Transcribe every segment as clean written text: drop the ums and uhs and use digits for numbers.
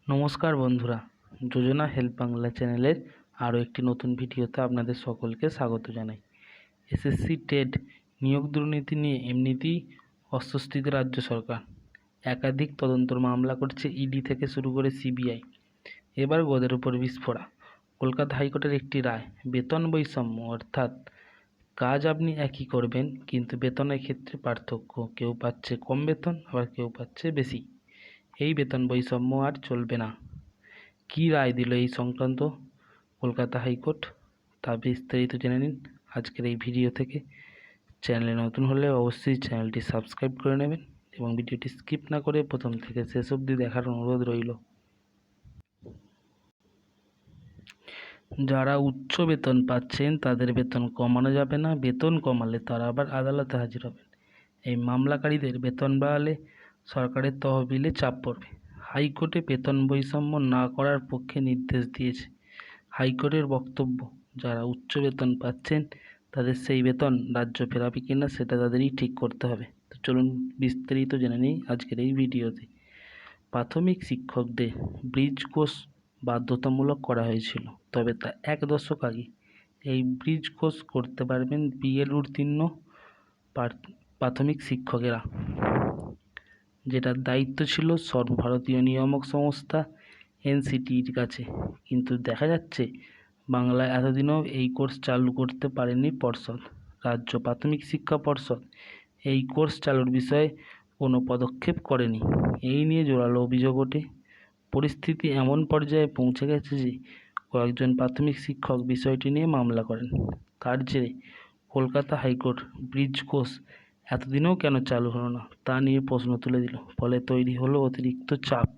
নমস্কার বন্ধুরা, যোজনা হেল্প বাংলা চ্যানেলের আরও একটি নতুন ভিডিওতে আপনাদের সকলকে স্বাগত জানাই। এসএসসি টেট নিয়োগ দুর্নীতি নিয়ে এমনিতেই অস্বস্তিতে রাজ্য সরকার। একাধিক তদন্তর মামলা করছে ইডি থেকে শুরু করে সিবিআই। এবার গদের উপর বিস্ফোরা। কলকাতা হাইকোর্টের একটি রায়, বেতন বৈষম্য অর্থাৎ কাজ আপনি একই করবেন কিন্তু বেতনের ক্ষেত্রে পার্থক্য, কেউ পাচ্ছে কম বেতন আবার কেউ পাচ্ছে বেশি। এই বেতন বৈষম্য আর চলবে না। কী রায় দিল এই সংক্রান্ত কলকাতা হাইকোর্ট, তা বিস্তারিত জেনে নিন আজকের এই ভিডিও থেকে। চ্যানেলে নতুন হলে অবশ্যই চ্যানেলটি সাবস্ক্রাইব করে নেবেন এবং ভিডিওটি স্কিপ না করে প্রথম থেকে শেষ অবধি দেখার অনুরোধ রইল। যারা উচ্চ বেতন পাচ্ছেন তাদের বেতন কমানো যাবে না, বেতন কমালে তারা আবার আদালতে হাজির হবেন। এই মামলাকারীদের বেতন বাড়ালে সরকারের তহবিলে চাপ পড়বে। হাইকোর্টে বেতন বৈষম্য না করার পক্ষে নির্দেশ দিয়েছে। হাইকোর্টের বক্তব্য, যারা উচ্চ বেতন পাচ্ছেন তাদের সেই বেতন রাজ্য ফেরাবে কিনা সেটা তাদেরই ঠিক করতে হবে। তো চলুন বিস্তারিত জেনে নিই আজকের এই ভিডিওতে। প্রাথমিক শিক্ষকদের ব্রিজ কোর্স বাধ্যতামূলক করা হয়েছিল, তবে তা 1 দশক আগে। এই ব্রিজ কোর্স করতে পারবেন বিএড উত্তীর্ণ প্রাথমিক শিক্ষকেরা, যেটার দায়িত্ব ছিল সর্বভারতীয় নিয়ামক সংস্থা এনসিটির কাছে। কিন্তু দেখা যাচ্ছে বাংলায় এতদিনও এই কোর্স চালু করতে পারেনি পর্ষদ। রাজ্য প্রাথমিক শিক্ষা পর্ষদ এই কোর্স চালুর বিষয়ে কোনো পদক্ষেপ করেনি। এই নিয়ে জোরালো অভিযোগ ওঠে। পরিস্থিতি এমন পর্যায়ে পৌঁছে গেছে যে কয়েকজন প্রাথমিক শিক্ষক বিষয়টি নিয়ে মামলা করেন। তার জেরে কলকাতা হাইকোর্ট ব্রিজ কোর্স এতদিনেও কেন চালু হলো না তা নিয়ে প্রশ্ন তুলে দিল। ফলে তৈরি হলো অতিরিক্ত চাপ।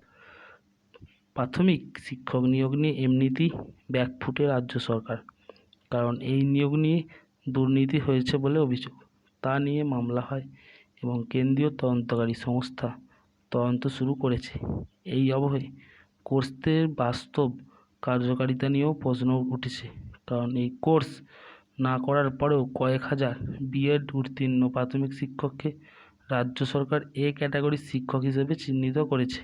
প্রাথমিক শিক্ষক নিয়োগ নিয়ে এমনিতেই ব্যাকফুটে রাজ্য সরকার, কারণ এই নিয়োগ নিয়ে দুর্নীতি হয়েছে বলে অভিযোগ। তা নিয়ে মামলা হয় এবং কেন্দ্রীয় তদন্তকারী সংস্থা তদন্ত শুরু করেছে। এই আবহে কোর্সের বাস্তব কার্যকারিতা নিয়েও প্রশ্ন উঠেছে, কারণ এই কোর্স না করার পরেও কয়েক হাজার বিএড উত্তীর্ণ প্রাথমিক শিক্ষককে রাজ্য সরকার এ ক্যাটাগরির শিক্ষক হিসেবে চিহ্নিত করেছে।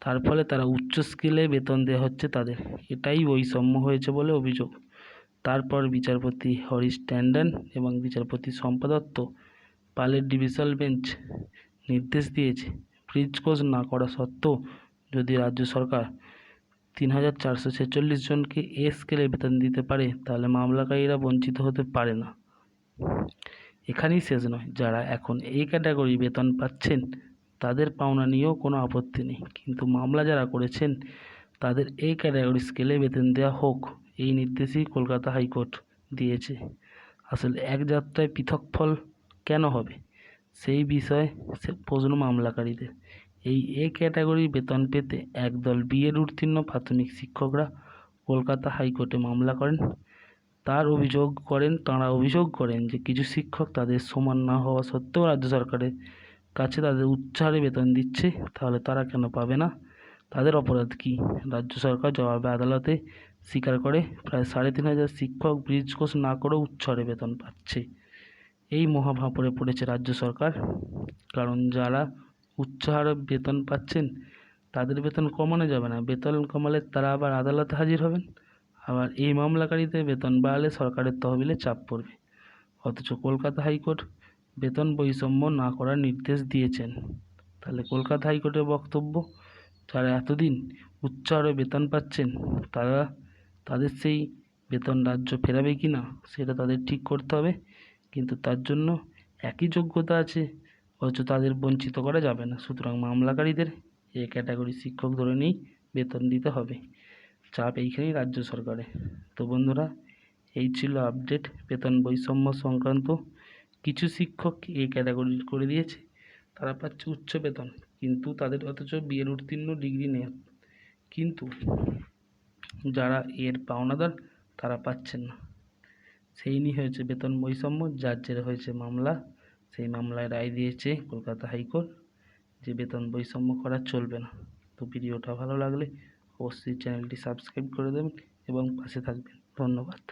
তার ফলে তারা উচ্চ স্কেলে বেতন দেওয়া হচ্ছে তাদের। এটাই বৈষম্য হয়েছে বলে অভিযোগ। তারপর বিচারপতি হরিশ ট্যান্ডন এবং বিচারপতি শম্পা দত্ত পালের ডিভিশন বেঞ্চ নির্দেশ দিয়েছে, ব্রিজ কোর্স না করা সত্ত্বেও যদি রাজ্য সরকার 3,446 জনকে এ স্কেলে বেতন দিতে পারে তাহলে মামলাকারীরা বঞ্চিত হতে পারে না। এখানেই শেষ নয়, যারা এখন এই ক্যাটাগরি বেতন পাচ্ছেন তাদের পাওনা নিয়েও কোনো আপত্তি নেই, কিন্তু মামলা যারা করেছেন তাদের এই ক্যাটাগরি স্কেলে বেতন দেওয়া হোক, এই নির্দেশই কলকাতা হাইকোর্ট দিয়েছে। আসলে এক যাত্রায় পৃথক ফল কেন হবে সেই বিষয়ে প্রশ্ন মামলাকারীদের। এই এ ক্যাটাগরি বেতন পেতে একদল বিএড উত্তীর্ণ প্রাথমিক শিক্ষকরা কলকাতা হাইকোর্টে মামলা করেন। তাঁরা অভিযোগ করেন যে কিছু শিক্ষক তাদের সমান না হওয়া সত্ত্বেও রাজ্য সরকারের কাছে তাদের উচ্চ হারে বেতন দিচ্ছে, তাহলে তারা কেন পাবে না? তাদের অপরাধ কী? রাজ্য সরকার জবাবে আদালতে স্বীকার করে প্রায় 3,500 শিক্ষক ব্রিজ কোর্স না করেও উচ্চ হারে বেতন পাচ্ছে। এই মহাভাপরে পড়েছে রাজ্য সরকার, কারণ যারা উচ্চ হারে বেতন পাচ্ছেন তাদের বেতন কমানো যাবে না। বেতন কমালে তারা আবার আদালতে হাজির হবেন, আবার এই মামলাকারীদের বেতন বাড়ালে সরকারের তহবিলে চাপ পড়বে। অথচ কলকাতা হাইকোর্ট বেতন বৈষম্য না করার নির্দেশ দিয়েছেন। তাহলে কলকাতা হাইকোর্টের বক্তব্য, যারা এতদিন উচ্চ হারে বেতন পাচ্ছেন তাদের সেই বেতন রাজ্য ফেরাবে কি না সেটা তাদের ঠিক করতে হবে, কিন্তু তার জন্য একই যোগ্যতা আছে অথচ তাদের বঞ্চিত করা যাবে না। সুতরাং মামলাকারীদের এ ক্যাটাগরি শিক্ষক ধরে নিয়েই বেতন দিতে হবে। চাপ এইখানেই রাজ্য সরকারে। তো বন্ধুরা, এই ছিল আপডেট বেতন বৈষম্য সংক্রান্ত। কিছু শিক্ষক এই ক্যাটাগরি করে দিয়েছে, তারা পাচ্ছে উচ্চ বেতন, কিন্তু তাদের অথচ বিএড উত্তীর্ণ ডিগ্রি নেই, কিন্তু যারা এর পাওনাদার তারা পাচ্ছেন না। সেই নিয়ে হয়েছে বেতন বৈষম্য, যার জেরে হয়েছে মামলা। সেই মামলায় রায় দিয়েছে কলকাতা হাইকোর্ট যে বেতন বৈষম্য করা চলবে না। তো ভিডিওটা ভালো লাগলে অবশ্যই চ্যানেলটি সাবস্ক্রাইব করে দেবেন এবং পাশে থাকবেন। ধন্যবাদ।